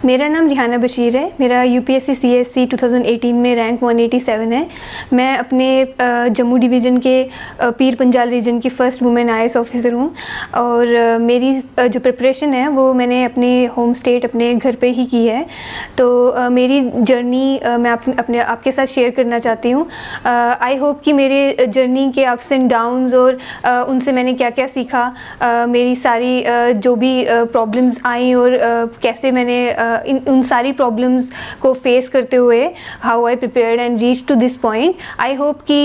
मेरा नाम रिहाना बशीर है। मेरा यूपीएससी सीएससी 2018 में रैंक 187 है। मैं अपने जम्मू डिवीज़न के पीर पंजाल रीजन की फ़र्स्ट वुमेन आईएएस ऑफिसर हूँ और मेरी जो प्रिपरेशन है वो मैंने अपने होम स्टेट अपने घर पे ही की है। तो मेरी जर्नी मैं अपने आपके साथ शेयर करना चाहती हूँ। आई होप कि मेरे जर्नी के अप्स एंड डाउन्स और उनसे मैंने क्या क्या सीखा, मेरी सारी जो भी प्रॉब्लम्स आई और कैसे मैंने उन सारी प्रॉब्लम्स को फेस करते हुए how I prepared and reach to this point. I hope कि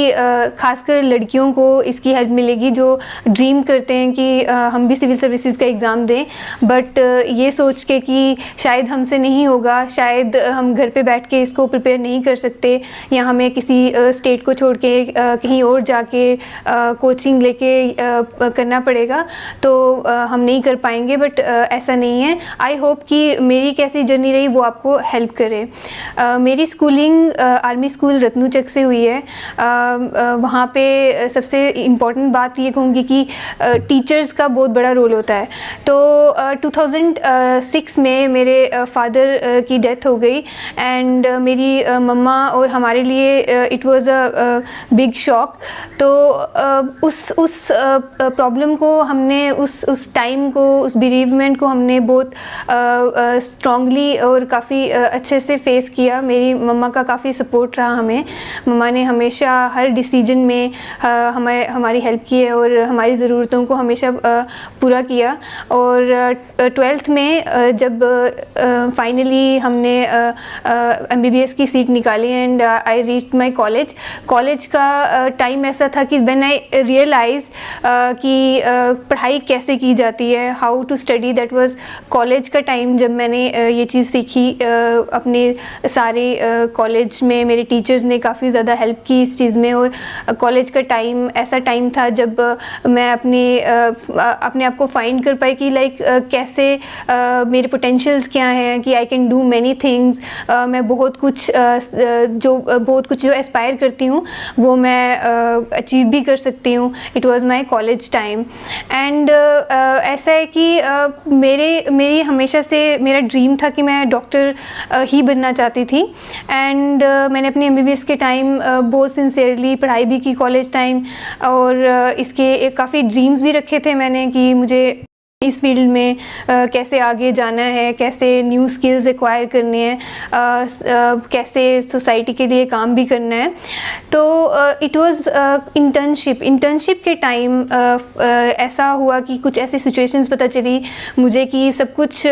खासकर लड़कियों को इसकी हेल्प मिलेगी जो ड्रीम करते हैं कि हम भी सिविल सर्विसेज का एग्ज़ाम दें, बट ये सोच के कि शायद हमसे नहीं होगा, शायद हम घर पे बैठ के इसको प्रिपेयर नहीं कर सकते या हमें किसी स्टेट को छोड़ के कहीं और जाके कोचिंग लेके करना पड़ेगा, तो हम नहीं कर पाएंगे। बट ऐसा नहीं है। आई होप कि मेरी कैसी जर्नी रही वो आपको हेल्प करे। मेरी स्कूलिंग आर्मी स्कूल रत्नूचक से हुई है। वहाँ पे सबसे इम्पॉर्टेंट बात ये कहूँगी कि टीचर्स का बहुत बड़ा रोल होता है। तो 2006 में मेरे फादर की डेथ हो गई एंड मेरी मम्मा और हमारे लिए it was a big shock. तो उस प्रॉब्लम को हमने उस टाइम को, उस बिरीवमेंट को हमने बहुत स्ट्रॉन्गली और काफ़ी अच्छे से फेस किया। मेरी मम्मा का काफ़ी सपोर्ट रहा हमें। मम्मा ने हमेशा हर डिसीजन में हमारी हेल्प की है और हमारी ज़रूरतों को हमेशा पूरा किया। और 12th में जब फाइनली हमने MBBS की सीट निकाली and I reached my college का टाइम ऐसा था कि व्हेन आई रियलाइज कि पढ़ाई कैसे की जाती है, how to study, that was college का टाइम जब मैंने ये चीज़ सीखी। अपने सारे कॉलेज में मेरे टीचर्स ने काफ़ी ज़्यादा हेल्प की इस चीज़ में। और कॉलेज का टाइम ऐसा टाइम था जब मैं अपने आप को फाइंड कर पाई कि लाइक कैसे मेरे पोटेंशियल्स क्या हैं, कि I can do many things. मैं बहुत कुछ जो एस्पायर करती हूँ वो मैं अचीव भी कर सकती हूँ। It was my college time and ऐसा है कि मेरी हमेशा से मेरा ड्रीम था कि मैं डॉक्टर ही बनना चाहती थी। एंड मैंने अपने MBBS के टाइम बहुत सिंसियरली पढ़ाई भी की कॉलेज टाइम, और इसके काफ़ी ड्रीम्स भी रखे थे मैंने कि मुझे इस फील्ड में कैसे आगे जाना है, कैसे न्यू स्किल्स एक्वायर करने हैं, कैसे सोसाइटी के लिए काम भी करना है। तो इट वाज इंटर्नशिप के टाइम ऐसा हुआ कि कुछ ऐसी सिचुएशंस पता चली मुझे कि सब कुछ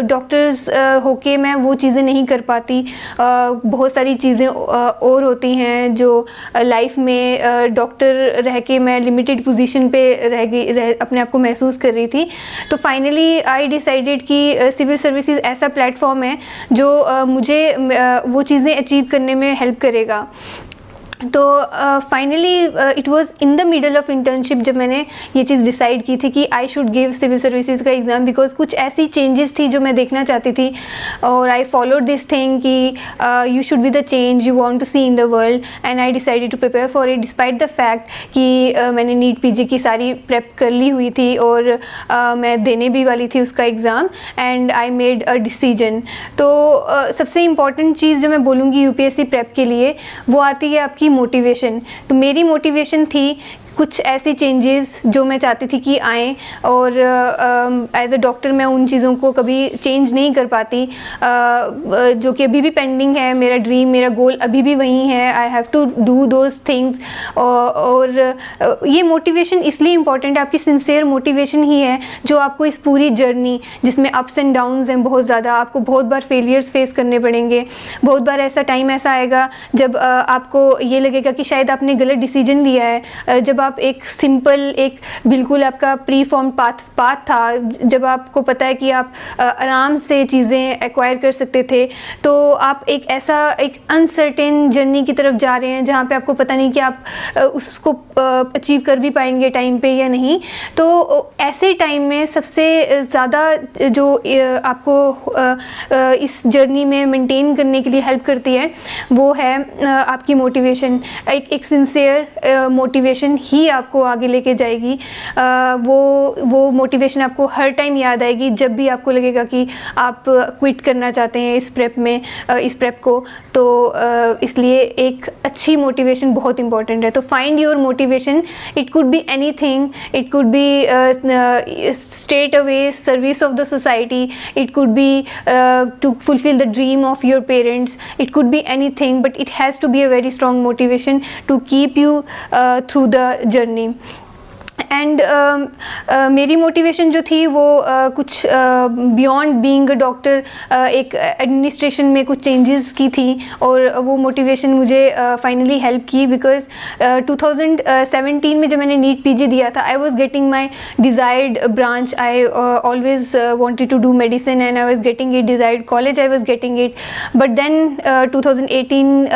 डॉक्टर्स होके मैं वो चीज़ें नहीं कर पाती। बहुत सारी चीज़ें और होती हैं जो लाइफ में डॉक्टर रह के मैं लिमिटेड पोजीशन पे अपने आप को महसूस कर रही थी। तो फाइनली आई डिसाइडेड कि सिविल सर्विसेज ऐसा प्लेटफॉर्म है जो मुझे वो चीज़ें अचीव करने में हेल्प करेगा। तो finally it was in the middle of internship जब मैंने ये चीज़ डिसाइड की थी कि I should give civil services का एग्ज़ाम, बिकॉज कुछ ऐसी चेंजेस थी जो मैं देखना चाहती थी। और आई फॉलोड दिस थिंग कि you should be the change you want to see in the world, and I decided to prepare for it despite the fact कि मैंने नीट PG की सारी प्रेप कर ली हुई थी और मैं देने भी वाली थी उसका exam. And I made a decision. तो सबसे इम्पॉर्टेंट चीज़ जो मैं बोलूँगी UPSC प्रेप के लिए वो आती है आपकी मोटिवेशन। तो मेरी मोटिवेशन थी कुछ ऐसी चेंजेस जो मैं चाहती थी कि आएँ, और एज अ डॉक्टर मैं उन चीज़ों को कभी चेंज नहीं कर पाती, जो कि अभी भी पेंडिंग है। मेरा ड्रीम, मेरा गोल अभी भी वही है। I have to do those things. और ये मोटिवेशन इसलिए इम्पॉर्टेंट है, आपकी सिंसियर मोटिवेशन ही है जो आपको इस पूरी जर्नी जिसमें अप्स एंड डाउन्स हैं बहुत ज़्यादा, आपको बहुत बार फेलियर्स फेस करने पड़ेंगे। बहुत बार ऐसा टाइम ऐसा आएगा जब आपको ये लगेगा कि शायद आपने गलत डिसीजन लिया है। जब आप एक सिंपल, एक बिल्कुल आपका प्री फॉर्म पाथ था, जब आपको पता है कि आप आराम से चीज़ें एक्वायर कर सकते थे, तो आप एक अनसर्टेन जर्नी की तरफ जा रहे हैं जहाँ पे आपको पता नहीं कि आप उसको अचीव कर भी पाएंगे टाइम पे या नहीं। तो ऐसे टाइम में सबसे ज़्यादा जो आपको इस जर्नी में मेंटेन करने के लिए हेल्प करती है वो है आपकी मोटिवेशन। एक सिंसियर मोटिवेशन ही ही आपको आगे लेके जाएगी। वो मोटिवेशन आपको हर टाइम याद आएगी जब भी आपको लगेगा कि आप क्विट करना चाहते हैं इस प्रेप को। तो इसलिए एक अच्छी मोटिवेशन बहुत इंपॉर्टेंट है। तो find your motivation, it could be anything, it could be straight away service of the society, it could be to fulfill the dream of your parents, it could be anything, but it has to be a very strong motivation to keep you through the journey. And मेरी motivation जो थी वो कुछ beyond being a doctor, एक administration में कुछ changes की थी, और वो मोटिवेशन मुझे फाइनली हेल्प की। बिकॉज 2017 में जब मैंने नीट पीजी दिया था, I was getting my desired branch. I always wanted to do medicine and I was getting it, desired college I was getting it. But then 2018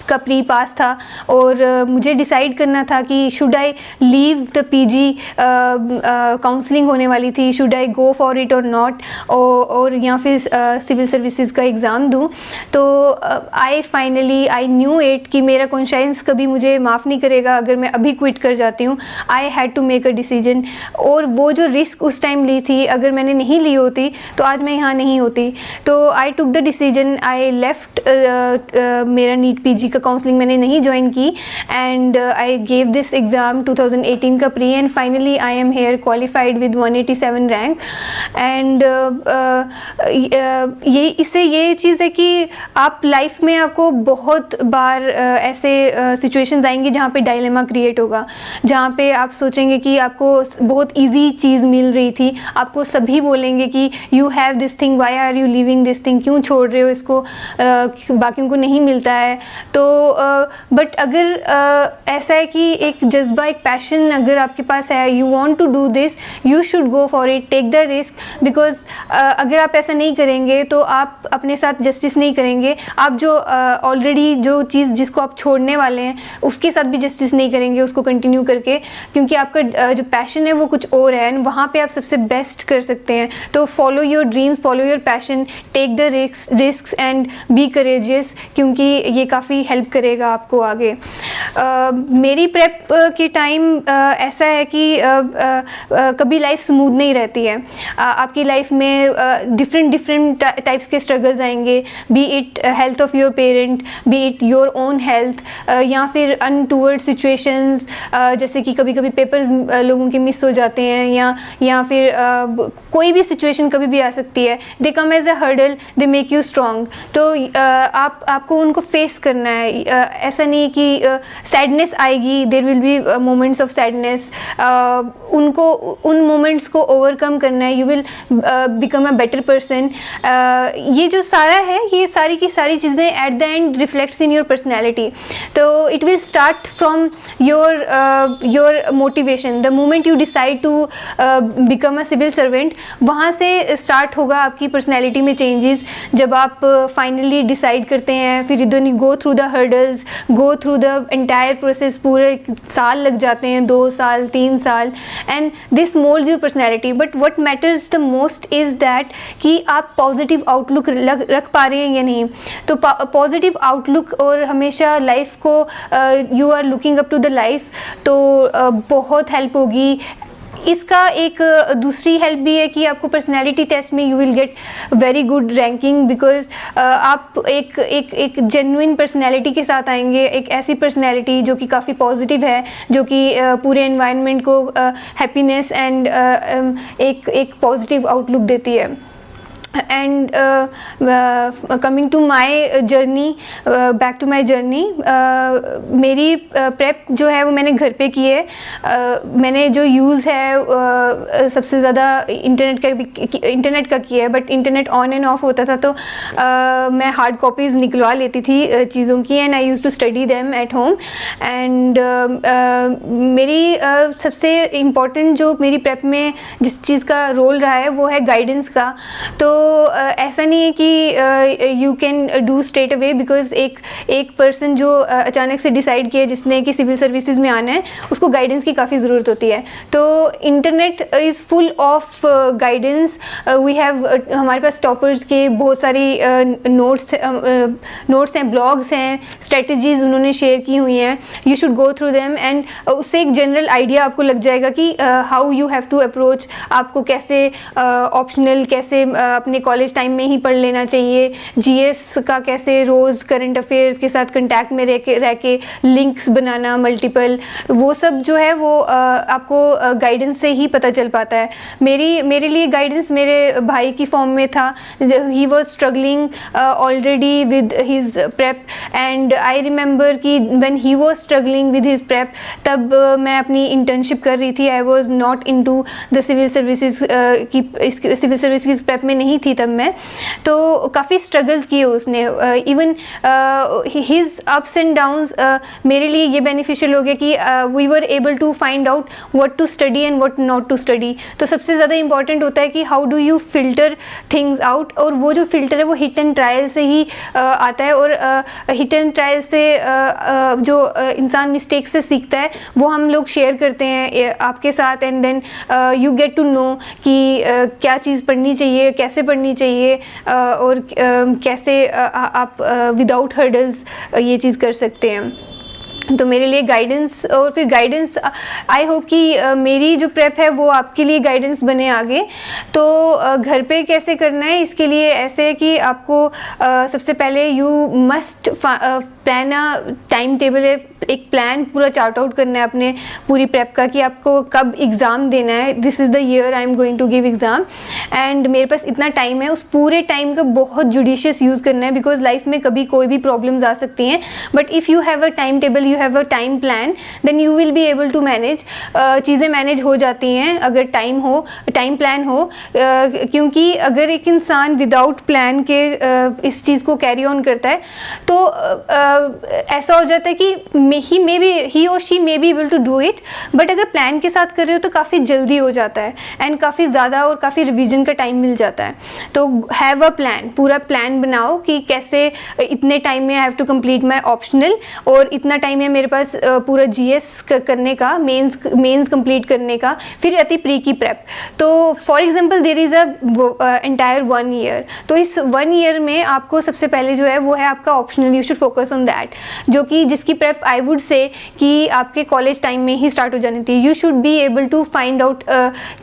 का pre pass था और मुझे डिसाइड करना था कि should I leave the PG, counselling होने वाली थी, should I go for it और नॉट, और या फिर सिविल सर्विसेज का एग्ज़ाम दूँ। तो आई न्यू इट कि मेरा कॉन्शियंस कभी मुझे माफ़ नहीं करेगा अगर मैं अभी क्विट कर जाती हूँ। I had to make a decision, और वो जो रिस्क उस टाइम ली थी, अगर मैंने नहीं ली होती तो आज मैं यहाँ नहीं होती। तो I took the decision, I left मेरा नीट पीजी का काउंसलिंग मैंने नहीं ज्वाइन की, and I gave this exam 2018 का pre, and finally I am here qualified with 187 rank. and ये चीज़ है कि आप लाइफ में आपको बहुत बार ऐसे सिचुएशंस आएंगी जहाँ पे डायलेमा क्रिएट होगा, जहाँ पे आप सोचेंगे कि आपको बहुत इजी चीज़ मिल रही थी, आपको सभी बोलेंगे कि you have this thing, why are you leaving this thing, क्यों छोड़ रहे हो इसको, बाकियों को नहीं मिलता है। तो बट अगर ऐसा है कि एक जज्बा, एक पैशन अगर आपके पास है, you want to do this, you should go for it, take the risk. Because अगर आप ऐसा नहीं करेंगे तो आप अपने साथ जस्टिस नहीं करेंगे, आप जो ऑलरेडी जो चीज़ जिसको आप छोड़ने वाले हैं उसके साथ भी जस्टिस नहीं करेंगे उसको कंटिन्यू करके, क्योंकि आपका जो पैशन है वो कुछ और है, वहाँ पे आप सबसे बेस्ट कर सकते हैं। तो follow your dreams, follow your passion, take the risk and be courageous, क्योंकि ये काफ़ी हेल्प करेगा आपको आगे। मेरी प्रेप के टाइम ऐसा है कि कभी लाइफ स्मूथ नहीं रहती है, आपकी लाइफ में डिफरेंट टाइप्स के स्ट्रगल्स आएंगे, B it health of your parent, B it your own health, या फिर अनटूवर्ड सिचुएशंस, जैसे कि कभी कभी पेपर्स लोगों के मिस हो जाते हैं, या फिर कोई भी सिचुएशन कभी भी आ सकती है। They come as a hurdle, they make you strong. तो आपको उनको फेस करना है। ऐसा नहीं कि सैडनेस आएगी, there will be moments of sadness, उनको उन मोमेंट्स को ओवरकम करना है, you will become a better person. ये जो सारा है, ये सारी की सारी चीज़ें at the end reflects in your personality. तो it will start from your motivation, the moment you decide to become a civil servant, वहाँ से स्टार्ट होगा आपकी पर्सनैलिटी में चेंजेस। जब आप फाइनली डिसाइड करते हैं, फिर then you go through the hurdles, go through the entire process, पूरे साल लग जाते हैं, 2 साल 3 साल, and this moulds your personality. But what matters the most is that कि आप पॉजिटिव आउटलुक रख पा रहे हैं या नहीं। तो पॉजिटिव आउटलुक, और हमेशा लाइफ को you are looking up to the life, तो बहुत हेल्प होगी। इसका एक दूसरी हेल्प भी है कि आपको पर्सनैलिटी टेस्ट में you will get very good ranking, because आप एक जेन्युइन पर्सनैलिटी के साथ आएंगे, एक ऐसी पर्सनैलिटी जो कि काफ़ी पॉजिटिव है, जो कि पूरे एनवायरनमेंट को हैप्पीनेस एंड एक पॉजिटिव आउटलुक देती है। And coming to my journey, back to my journey, मेरी प्रेप जो है वो मैंने घर पे की है। मैंने जो यूज़ है सबसे ज़्यादा इंटरनेट का किया है, but internet on end of होता था, तो मैं हार्ड कॉपीज़ निकलवा लेती थी चीज़ों की, and I use to study them at home. And मेरी सबसे इम्पॉर्टेंट जो मेरी प्रेप में जिस चीज़ का रोल रहा है वो है गाइडेंस का। तो ऐसा नहीं है कि you can do straight away, because एक पर्सन जो अचानक से डिसाइड किया जिसने कि सिविल सर्विसेज में आना है, उसको गाइडेंस की काफ़ी ज़रूरत होती है। तो internet is full of guidance. We have हमारे पास टॉपर्स के बहुत सारी नोट्स हैं, ब्लॉग्स हैं, स्ट्रेटजीज उन्होंने शेयर की हुई हैं। You should go through them and उससे एक जनरल आइडिया आपको लग जाएगा कि how you have to approach, आपको कैसे ऑप्शनल कैसे अपने कॉलेज टाइम में ही पढ़ लेना चाहिए, जीएस का कैसे रोज़ करंट अफेयर्स के साथ कंटैक्ट में रह के लिंक्स बनाना मल्टीपल, वो सब जो है वो आपको गाइडेंस से ही पता चल पाता है। मेरे लिए गाइडेंस मेरे भाई की फॉर्म में था। He was struggling already with his prep and I remember कि when he was struggling with his prep, तब मैं अपनी इंटर्नशिप कर रही थी। I was not into the civil services civil service की प्रेप में नहीं थी तब मैं। तो काफ़ी स्ट्रगल्स किए उसने। Even his ups and downs मेरे लिए ये बेनिफिशियल हो गया कि we were able to find out what to study and what not to study. तो सबसे ज़्यादा इंपॉर्टेंट होता है कि how do you filter things out, और वो जो फिल्टर है वो हिट एंड ट्रायल से ही आता है। और हिट एंड ट्रायल से जो इंसान मिस्टेक से सीखता है वो हम लोग शेयर करते हैं आपके साथ, and then you get to know कि क्या चीज़ पढ़नी चाहिए, कैसे पढ़नी चाहिए, और कैसे आप विदाउट हर्डल्स ये चीज़ कर सकते हैं। तो मेरे लिए गाइडेंस, और फिर गाइडेंस आई होप कि मेरी जो प्रेप है वो आपके लिए गाइडेंस बने आगे। तो घर पे कैसे करना है, इसके लिए ऐसे है कि आपको सबसे पहले you must plan a time table, एक प्लान पूरा चार्ट आउट करना है अपने पूरी प्रेप का कि आपको कब एग्ज़ाम देना है। This is the year I am going to give exam and मेरे पास इतना टाइम है। उस पूरे टाइम का बहुत जुडिशियस यूज़ करना है, बिकॉज लाइफ में कभी कोई भी प्रॉब्लम्स आ सकती हैं। But if you have a time table, you have a time plan, then you will be able to manage. चीज़ें मैनेज हो जाती हैं अगर टाइम प्लान हो, क्योंकि अगर एक इंसान विदाउट प्लान के इस चीज़ को कैरी ऑन करता है तो ऐसा हो जाता है कि ही और she may be able to do it. But अगर प्लान के साथ कर रहे हो तो काफ़ी जल्दी हो जाता है एंड काफ़ी ज़्यादा और काफ़ी रिवीजन का टाइम मिल जाता है। तो हैव अ प्लान, पूरा प्लान बनाओ कि कैसे इतने टाइम में I have to complete my optional, और इतना टाइम है मेरे पास पूरा जीएस करने का, मेंस कंप्लीट करने का, फिर आती प्री की प्रेप। तो for example there is a entire 1 year. तो इस 1 ईयर में आपको सबसे पहले जो है वो है आपका optional, you should focus on that, जो कि जिसकी प्रेप आई वुड से कि आपके कॉलेज टाइम में ही स्टार्ट हो जानी थी। You should be able to find out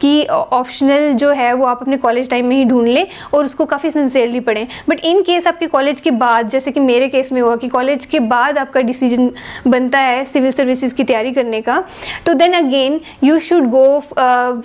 कि ऑप्शनल जो है वो आप अपने कॉलेज टाइम में ही ढूंढ लें और उसको काफ़ी सिंसियरली पढ़ें। बट इन केस आपके कॉलेज के बाद, जैसे कि मेरे केस में हुआ कि कॉलेज के बाद आपका डिसीजन बनता है सिविल सर्विसेज की तैयारी करने का, तो then again you should go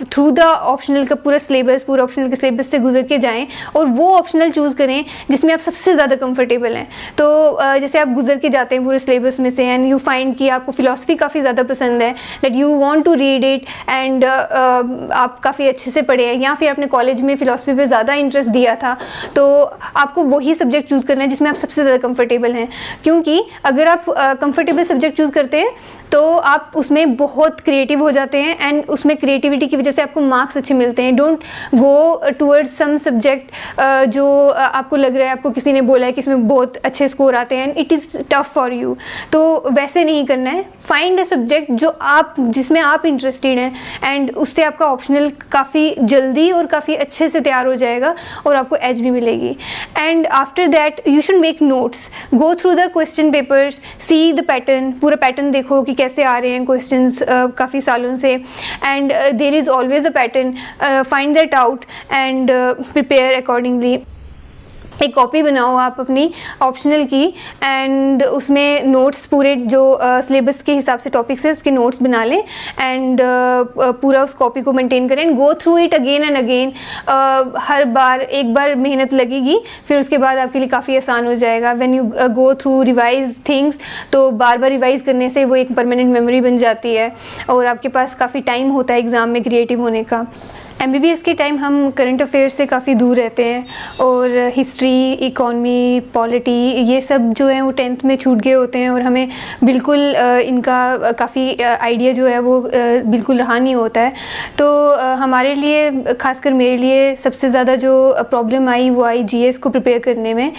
through the optional का पूरा सिलेबस, पूरा ऑप्शनल के सिलेबस से गुजर के जाएँ और वो ऑप्शनल चूज़ करें जिसमें आप सबसे ज़्यादा कंफर्टेबल हैं। तो जैसे आप गुजर के जाते हैं पूरे सिलेबस में से एंड यू फाइंड कि आपको फ़िलासफ़ी काफ़ी ज़्यादा पसंद है, that you want to read it and आप काफ़ी अच्छे से पढ़े हैं, या फिर अपने कॉलेज में फ़िलासफ़ी पे ज़्यादा इंटरेस्ट दिया था, तो आपको वही सब्जेक्ट चूज़ करना है जिसमें आप सबसे ज़्यादा कंफर्टेबल हैं। क्योंकि अगर आप कंफर्टेबल सब्जेक्ट चूज़ करते हैं तो आप उसमें बहुत क्रिएटिव हो जाते हैं एंड उसमें क्रिएटिविटी की वजह से आपको मार्क्स अच्छे मिलते हैं। Don't go towards some subject जो आपको लग रहा है, आपको किसी ने बोला है कि इसमें बहुत अच्छे स्कोर आते हैं and it is tough for you, तो वैसे नहीं करना है। फाइंड अ सब्जेक्ट जिसमें आप इंटरेस्टेड हैं एंड उससे आपका ऑप्शनल काफ़ी जल्दी और काफ़ी अच्छे से तैयार हो जाएगा और आपको एज भी मिलेगी। And after that you should make notes, go through the question papers, see the pattern, पूरा पैटर्न देखो कि कैसे आ रहे हैं क्वेश्चंस काफ़ी सालों से, and there is always a pattern, find that out and prepare accordingly. एक कॉपी बनाओ आप अपनी ऑप्शनल की एंड उसमें नोट्स पूरे जो सिलेबस के हिसाब से टॉपिक्स है उसके नोट्स बना लें एंड पूरा उस कॉपी को मेंटेन करें and go through it again and again. हर बार एक बार मेहनत लगेगी, फिर उसके बाद आपके लिए काफ़ी आसान हो जाएगा। When you go through revise things, तो बार बार रिवाइज करने से वो एक परमानेंट मेमोरी बन जाती है और आपके पास काफ़ी टाइम होता है एग्ज़ाम में क्रिएटिव होने का। एमबीबीएस के टाइम हम करंट अफेयर्स से काफ़ी दूर रहते हैं और हिस्ट्री, इकॉनमी, पॉलिटी ये सब जो है वो 10th में छूट गए होते हैं और हमें बिल्कुल इनका काफ़ी आइडिया जो है वो बिल्कुल रहा नहीं होता है। तो हमारे लिए, खासकर मेरे लिए सबसे ज़्यादा जो प्रॉब्लम आई वो आई जीएस को प्रिपेयर करने में।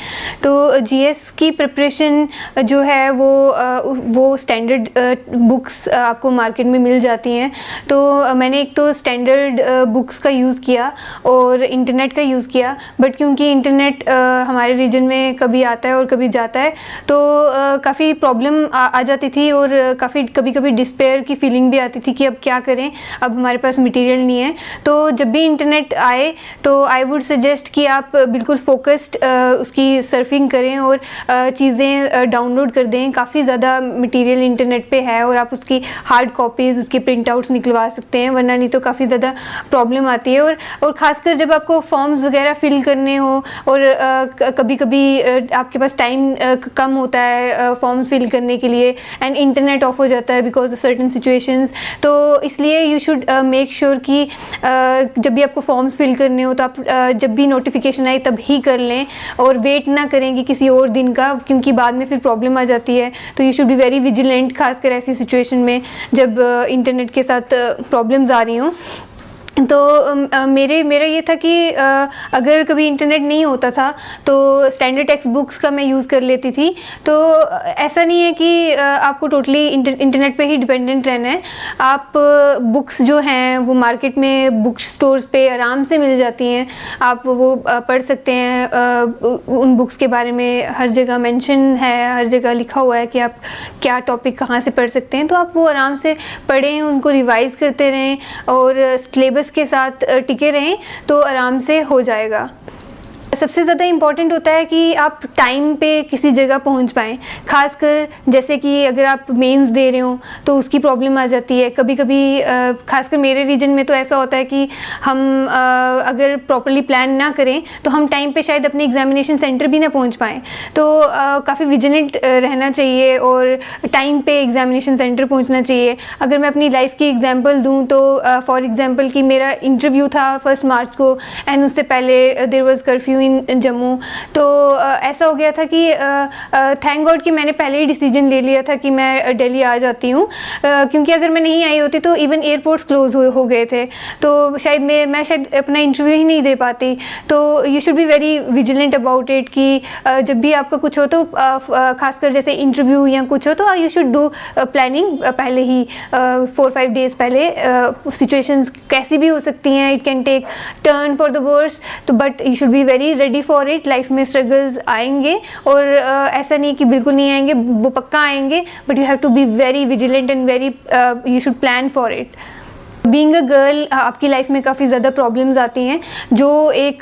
तो जीएस की प्रिपरेशन जो है वो स्टैंडर्ड बुक्स आपको मार्केट में मिल जाती हैं। तो मैंने एक तो स्टैंडर्ड बुक्स का यूज़ किया और इंटरनेट का यूज़ किया, बट क्योंकि इंटरनेट हमारे रीजन में कभी आता है और कभी जाता है तो काफ़ी प्रॉब्लम आ जाती थी और कभी कभी डिस्पेयर की फीलिंग भी आती थी कि अब क्या करें, अब हमारे पास मटेरियल नहीं है। तो जब भी इंटरनेट आए तो आई वुड सजेस्ट कि आप बिल्कुल फोकस्ड उसकी सर्फिंग करें और चीज़ें डाउनलोड कर दें। काफ़ी ज़्यादा मटेरियल इंटरनेट पे है और आप उसकी हार्ड कॉपीज़, उसके प्रिंट आउट्स निकलवा सकते हैं, वरना नहीं तो काफ़ी ज़्यादा प्रॉब्लम आती है। और ख़ासकर जब आपको फॉर्म्स वगैरह फिल करने हो और कभी कभी आपके पास टाइम कम होता है फॉर्म्स फिल करने के लिए एंड इंटरनेट ऑफ हो जाता है बिकॉज ऑफ सर्टेन सिचुएशंस, तो इसलिए यू शुड मेक श्योर कि जब भी आपको फॉर्म्स फिल करने हो तो आप जब भी नोटिफिकेशन आए तब ही कर लें और वेट ना करें कि किसी और दिन का, क्योंकि बाद में फिर प्रॉब्लम आ जाती है। तो you should be very vigilant, खासकर ऐसी सिचुएशन में जब इंटरनेट के साथ प्रॉब्लम्स आ रही हों। तो मेरा ये था कि अगर कभी इंटरनेट नहीं होता था तो स्टैंडर्ड टेक्स्ट बुक्स का मैं यूज़ कर लेती थी। तो ऐसा नहीं है कि आपको टोटली इंटरनेट पे ही डिपेंडेंट रहना है। आप बुक्स जो हैं वो मार्केट में बुक स्टोर्स पे आराम से मिल जाती हैं, आप वो पढ़ सकते हैं। उन बुक्स के बारे में हर जगह मेंशन है, हर जगह लिखा हुआ है कि आप क्या टॉपिक कहाँ से पढ़ सकते हैं। तो आप वो आराम से पढ़ें, उनको रिवाइज़ करते रहें और सिलेबस के साथ टिके रहें तो आराम से हो जाएगा। सबसे ज़्यादा इम्पॉर्टेंट होता है कि आप टाइम पे किसी जगह पहुंच पाएँ, खासकर जैसे कि अगर आप मेंस दे रहे हो तो उसकी प्रॉब्लम आ जाती है। कभी कभी खासकर मेरे रीजन में तो ऐसा होता है कि हम अगर प्रॉपर्ली प्लान ना करें तो हम टाइम पे शायद अपने एग्जामिनेशन सेंटर भी ना पहुंच पाएँ। तो काफ़ी विजिलेंट रहना चाहिए और टाइम पे एग्जामिनेशन सेंटर पहुँचना चाहिए। अगर मैं अपनी लाइफ की एग्जाम्पल दूँ तो फॉर एग्ज़ाम्पल कि मेरा इंटरव्यू था 1 मार्च को एंड उससे पहले there was curfew in Jammu. तो ऐसा हो गया था कि थैंक गॉड कि मैंने पहले ही डिसीजन ले लिया था कि मैं दिल्ली आ जाती हूँ, क्योंकि अगर मैं नहीं आई होती तो इवन एयरपोर्ट्स क्लोज हो गए थे, तो शायद मैं शायद अपना इंटरव्यू ही नहीं दे पाती। तो you should be very vigilant about it कि जब भी आपका कुछ हो तो खासकर जैसे इंटरव्यू या कुछ हो तो यू शुड डू प्लानिंग पहले ही 4-5 डेज़ पहले। सिचुएशंस कैसी भी हो सकती हैं, it can take turn for the worse, तो but you should be very ready for it. Life में स्ट्रगल्स आएंगे और ऐसा नहीं कि बिल्कुल नहीं आएंगे, वो पक्का आएंगे, but you have to be very vigilant and very you should plan for it. Being a girl आपकी लाइफ में काफ़ी ज़्यादा प्रॉब्लम्स आती हैं। जो एक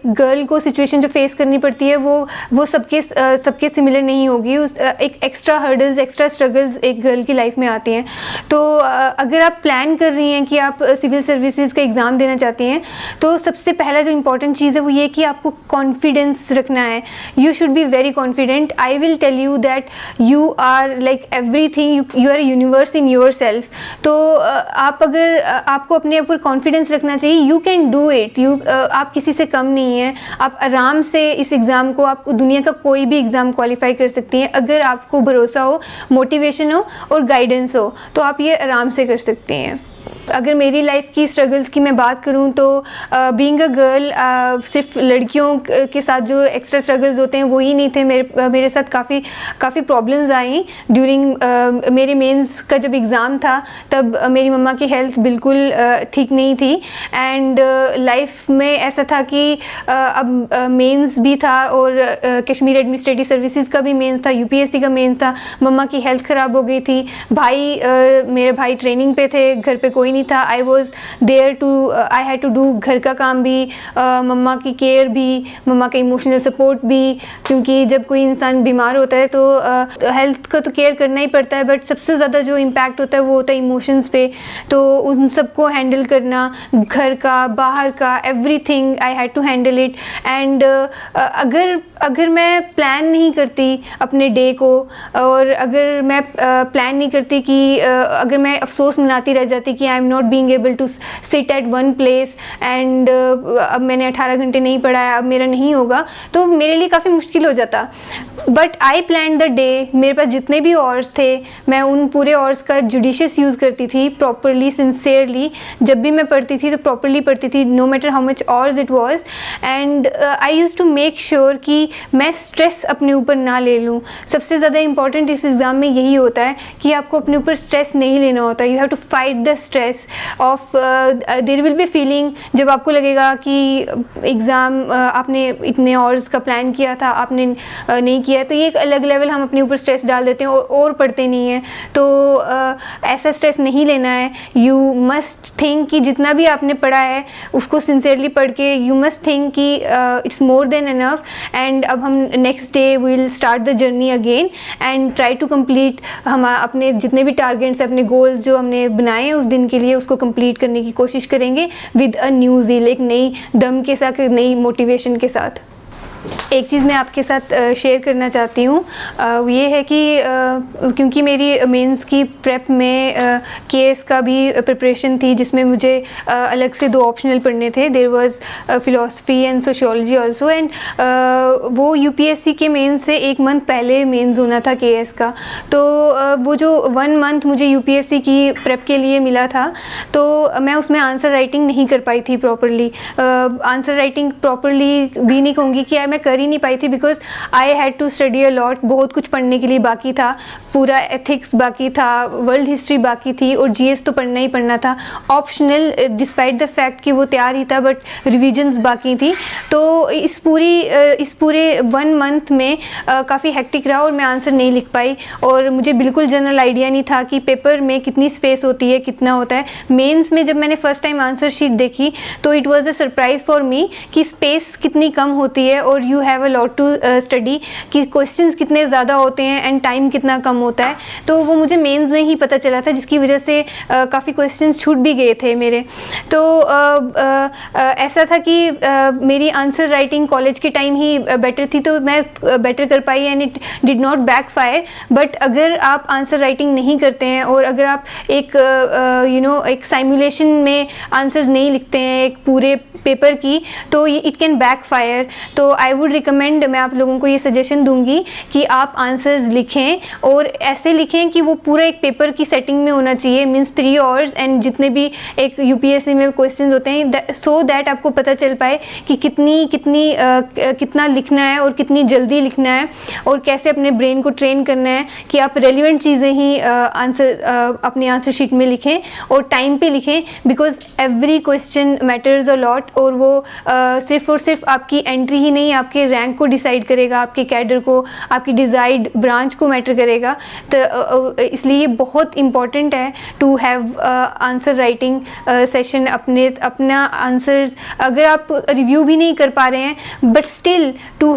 गर्ल को सिचुएशन जो फेस करनी पड़ती है वो सबके सिमिलर नहीं होगी। एक एक्स्ट्रा हर्डल्स, एक्स्ट्रा स्ट्रगल्स एक गर्ल की लाइफ में आती हैं। तो अगर आप प्लान कर रही हैं कि आप सिविल सर्विसेज का एग्ज़ाम देना चाहती हैं तो सबसे पहला जो इम्पोर्टेंट चीज़ है वो ये कि आपको कॉन्फिडेंस रखना है। You should be very confident. I will tell you that you are like everything, you are a universe in yourself. तो आप अगर आपको अपने ऊपर कॉन्फिडेंस रखना चाहिए। You can do it. आप किसी से कम नहीं हैं। आप आराम से इस एग्ज़ाम को, आप दुनिया का कोई भी एग्ज़ाम क्वालिफाई कर सकती हैं। अगर आपको भरोसा हो, मोटिवेशन हो और गाइडेंस हो तो आप ये आराम से कर सकती हैं। अगर मेरी लाइफ की स्ट्रगल्स की मैं बात करूं तो बीइंग अ गर्ल सिर्फ लड़कियों के साथ जो एक्स्ट्रा स्ट्रगल्स होते हैं वो ही नहीं थे। मेरे साथ काफ़ी प्रॉब्लम्स आई ड्यूरिंग मेरे मेंस का जब एग्ज़ाम था। तब मेरी मम्मा की हेल्थ बिल्कुल ठीक नहीं थी एंड लाइफ में ऐसा था कि अब मेंस भी था और कश्मीर एडमिनिस्ट्रेटिव सर्विसेज का भी मेंस था, यूपीएससी का मेंस था। मम्मा की हेल्थ ख़राब हो गई थी। मेरे भाई ट्रेनिंग पे थे, घर पे कोई नहीं था। I was there too, I had to do घर का काम भी, मम्मा की केयर भी, मम्मा का इमोशनल सपोर्ट भी, क्योंकि जब कोई इंसान बीमार होता है तो हेल्थ का तो केयर करना ही पड़ता है, बट सबसे ज़्यादा जो इम्पैक्ट होता है वो होता है इमोशंस पे। तो उन सबको हैंडल करना, घर का, बाहर का, everything I had to handle it. And अगर मैं प्लान नहीं करती अपने डे को और अगर मैं प्लान नहीं करती कि अगर मैं अफसोस मनाती रह जाती कि I am not being able to sit at one place and अब मैंने 18 घंटे नहीं पढ़ा है, अब मेरा नहीं होगा, तो मेरे लिए काफ़ी मुश्किल हो जाता। But I plan the day, मेरे पास जितने भी आवर्स थे मैं उन पूरे आवर्स का जुडिशियस यूज़ करती थी, प्रॉपरली सिंसियरली। जब भी मैं पढ़ती थी तो प्रॉपरली पढ़ती थी, no matter how much hours it was. And I use to make sure कि मैं स्ट्रेस अपने ऊपर ना ले लूँ। सबसे ज़्यादा इंपॉर्टेंट इस एग्ज़ाम में यही होता है कि आपको अपने ऊपर स्ट्रेस नहीं लेना होता। You have to fight the stress off, there will be feeling जब आपको लगेगा कि एग्ज़ाम आपने इतने आवर्स का प्लान किया था, आपने नहीं किया, तो ये एक अलग लेवल हम अपने ऊपर स्ट्रेस डाल देते हैं और पढ़ते नहीं हैं। तो ऐसा स्ट्रेस नहीं लेना है। यू मस्ट थिंक कि जितना भी आपने पढ़ा है उसको सिंसियरली पढ़ के यू मस्ट थिंक कि it's more than enough, and अब हम next day we will start the journey again and try to complete हम अपने जितने भी टारगेट्स, अपने गोल्स जो हमने बनाए हैं उस दिन के लिए, उसको कंप्लीट करने की कोशिश करेंगे विद अ न्यू ज़ील, एक नई दम के साथ, एक नई मोटिवेशन के साथ। एक चीज़ मैं आपके साथ शेयर करना चाहती हूँ, ये है कि क्योंकि मेरी मेंस की प्रेप में केएस का भी प्रिपरेशन थी, जिसमें मुझे अलग से 2 ऑप्शनल पढ़ने थे। There was philosophy and sociology also, and वो यूपीएससी के मेंस से 1 मंथ पहले मेंस होना था केएस का। तो वो जो 1 मंथ मुझे यूपीएससी की प्रेप के लिए मिला था, तो मैं उसमें आंसर राइटिंग नहीं कर पाई थी प्रॉपरली। आंसर राइटिंग प्रॉपरली भी नहीं कहूँगी कि मैं कर ही नहीं पाई थी, because I had to study a lot. बहुत कुछ पढ़ने के लिए बाकी था, पूरा एथिक्स बाकी था, वर्ल्ड हिस्ट्री बाकी थी, और जीएस तो पढ़ना ही पढ़ना था ऑप्शनल, डिस्पाइट द फैक्ट कि वो तैयार ही था, बट रिविजन्स बाकी थी। तो इस पूरे 1 मंथ में काफ़ी हेक्टिक रहा और मैं आंसर नहीं लिख पाई, और मुझे बिल्कुल जनरल आइडिया नहीं था कि पेपर में कितनी स्पेस होती है, कितना होता है। मेंस में जब मैंने फर्स्ट टाइम आंसर शीट देखी तो it was a surprise for me कि स्पेस कितनी कम होती है और you have a lot to study, कि क्वेश्चंस कितने ज़्यादा होते हैं एंड टाइम कितना कम होता है। तो वो मुझे मेंस में ही पता चला था, जिसकी वजह से काफ़ी क्वेश्चंस छूट भी गए थे मेरे। तो ऐसा था कि मेरी आंसर राइटिंग कॉलेज के टाइम ही बेटर थी, तो मैं बेटर कर पाई and it did not backfire. But अगर आप आंसर राइटिंग नहीं करते हैं और अगर आप एक एक साइमुलेशन में आंसर्स नहीं लिखते हैं एक पूरे पेपर की, तो इट कैन बैकफायर। तो आई वुड रिकमेंड, मैं आप लोगों को ये सजेशन दूंगी कि आप आंसर्स लिखें और ऐसे लिखें कि वो पूरा एक पेपर की सेटिंग में होना चाहिए, मीन्स 3 आवर्स, एंड जितने भी एक यूपीएससी में क्वेश्चंस होते हैं, सो दैट आपको पता चल पाए कि कितना लिखना है और कितनी जल्दी लिखना है और कैसे अपने ब्रेन को ट्रेन करना है कि आप रेलिवेंट चीज़ें ही अपने आंसर शीट में लिखें और टाइम पे लिखें, because every question matters a lot. और वो सिर्फ और सिर्फ आपकी एंट्री ही नहीं, आपके रैंक को डिसाइड करेगा, आपके कैडर को, आपकी डिज़ायर्ड ब्रांच को मैटर करेगा। तो इसलिए ये बहुत इम्पॉर्टेंट है to have answer writing session. अपना आंसर्स अगर आप रिव्यू भी नहीं कर पा रहे हैं, but still to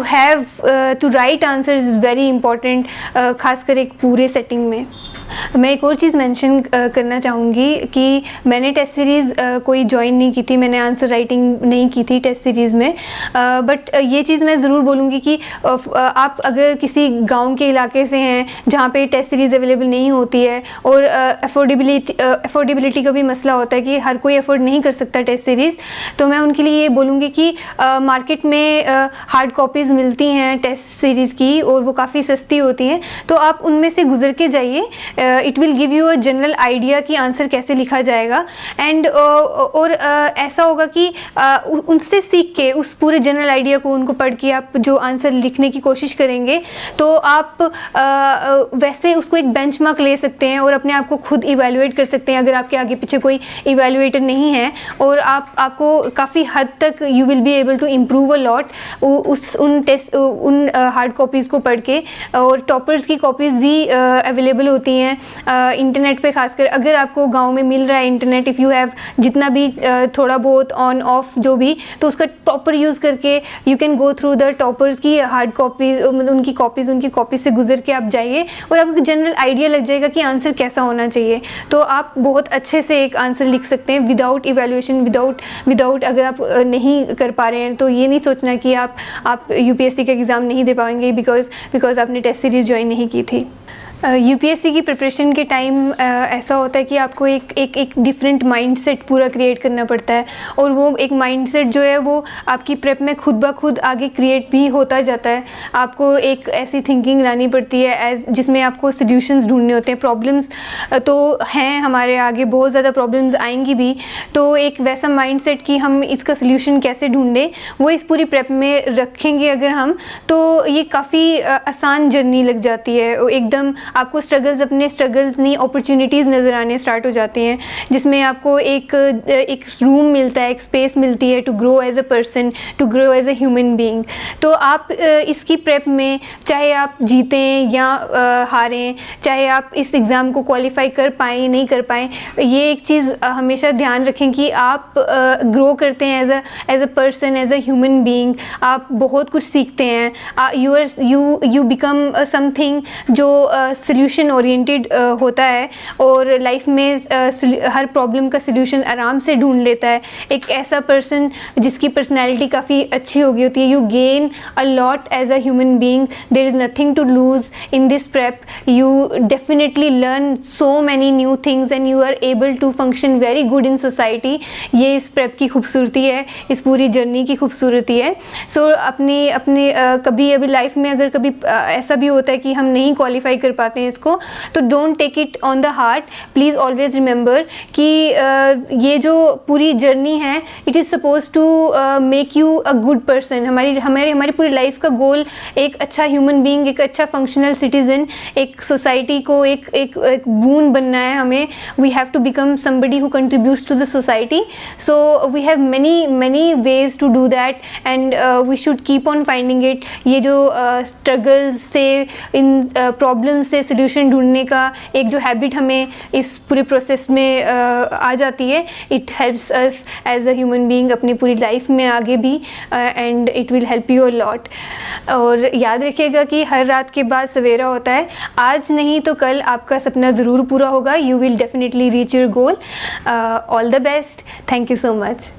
write answers is very important, खासकर एक पूरे सेटिंग में। मैं एक और चीज़ मेंशन करना चाहूँगी कि मैंने टेस्ट सीरीज़ कोई ज्वाइन नहीं की थी, मैंने आंसर राइटिंग नहीं की थी टेस्ट सीरीज़ में। बट ये चीज़ मैं ज़रूर बोलूँगी कि आप अगर किसी गांव के इलाके से हैं जहाँ पे टेस्ट सीरीज़ अवेलेबल नहीं होती है और अफोर्डेबिलिटी का भी मसला होता है कि हर कोई अफोर्ड नहीं कर सकता टेस्ट सीरीज़, तो मैं उनके लिए ये बोलूँगी कि मार्केट में हार्ड कॉपीज़ मिलती हैं टेस्ट सीरीज़ की और वो काफ़ी सस्ती होती हैं, तो आप उनमें से गुजर के जाइए। It will give you a general idea कि आंसर कैसे लिखा जाएगा, एंड और ऐसा होगा कि उनसे सीख के उस पूरे जनरल आइडिया को उनको पढ़ के आप जो आंसर लिखने की कोशिश करेंगे, तो आप वैसे उसको एक बेंचमार्क ले सकते हैं और अपने आप को खुद इवैल्यूएट कर सकते हैं। अगर आपके आगे पीछे कोई इवैल्यूएटर नहीं है और आपको काफ़ी हद तक you will be able to improve a lot उन हार्ड कॉपीज़ को पढ़ के। और टॉपर्स की कॉपीज़ भी अवेलेबल होती हैं इंटरनेट पे, खासकर अगर आपको गांव में मिल रहा है इंटरनेट, इफ़ यू हैव जितना भी थोड़ा बहुत ऑन ऑफ जो भी, तो उसका प्रॉपर यूज़ करके you can go through the toppers की हार्ड कॉपीज़, उनकी कॉपीज़ से गुजर के आप जाइए और आपको जनरल आइडिया लग जाएगा कि आंसर कैसा होना चाहिए। तो आप बहुत अच्छे से एक आंसर लिख सकते हैं विदाउट इवैल्यूएशन, विदाउट अगर आप नहीं कर पा रहे हैं तो ये नहीं सोचना कि आप यूपीएससी का एग्ज़ाम नहीं दे पाएंगे बिकॉज आपने टेस्ट सीरीज़ ज्वाइन नहीं की थी। यूपीएससी की प्रिपरेशन के टाइम ऐसा होता है कि आपको एक डिफरेंट माइंडसेट पूरा क्रिएट करना पड़ता है, और वो एक माइंडसेट जो है वो आपकी प्रेप में खुद ब खुद आगे क्रिएट भी होता जाता है। आपको एक ऐसी थिंकिंग लानी पड़ती है जिसमें आपको सॉल्यूशंस ढूंढने होते हैं। प्रॉब्लम्स तो हैं हमारे आगे, बहुत ज़्यादा प्रॉब्लम्स आएंगी भी, तो एक वैसा माइंडसेट कि हम इसका सॉल्यूशन कैसे ढूंढें, वो इस पूरी प्रेप में रखेंगे अगर हम, तो ये काफ़ी आसान जर्नी लग जाती है। एकदम आपको अपने स्ट्रगल्स नहीं, अपॉर्चुनिटीज़ नज़र आने स्टार्ट हो जाते हैं, जिसमें आपको एक रूम मिलता है, एक स्पेस मिलती है to grow as a person, to grow as a human being. तो आप इसकी प्रेप में चाहे आप जीतें या हारें, चाहे आप इस एग्ज़ाम को क्वालिफाई कर पाएँ या नहीं कर पाएँ, ये एक चीज़ हमेशा ध्यान रखें कि आप ग्रो करते हैं as a person, as a human being. आप बहुत कुछ सीखते हैं, यू बिकम समथिंग जो सोल्यूशन ओरिएंटेड होता है, और लाइफ में हर प्रॉब्लम का सोल्यूशन आराम से ढूंढ लेता है। एक ऐसा पर्सन जिसकी पर्सनैलिटी काफ़ी अच्छी हो गई होती है, you gain a lot as a human being. There is nothing to lose in this prep. You definitely learn so many new things and you are able to function very good in society. ये इस prep की खूबसूरती है, इस पूरी journey की खूबसूरती है। सो अपने कभी अभी लाइफ में अगर कभी ऐसा भी होता है कि हम नहीं क्वालिफाई कर पाते हैं इसको, तो don't take it on the heart. Please always remember कि ये जो पूरी जर्नी है, it is suppose to make you a good person. हमारी पूरी लाइफ का गोल एक अच्छा ह्यूमन बीइंग, एक अच्छा फंक्शनल सिटीज़न, एक सोसाइटी को एक बून बनना है हमें। We have to become somebody who contributes to the society. So we have many ways to do that, and we should keep on finding it. ये जो struggles से, इन problems से solution ढूंढने का एक जो habit हमें इस पूरे process में आ जाती है, it helps us as a human being अपनी पूरी life में आगे भी, and it will help you a lot. और याद रखिएगा कि हर रात के बाद सवेरा होता है। आज नहीं तो कल आपका सपना ज़रूर पूरा होगा। You will definitely reach your goal. All the best. Thank you so much.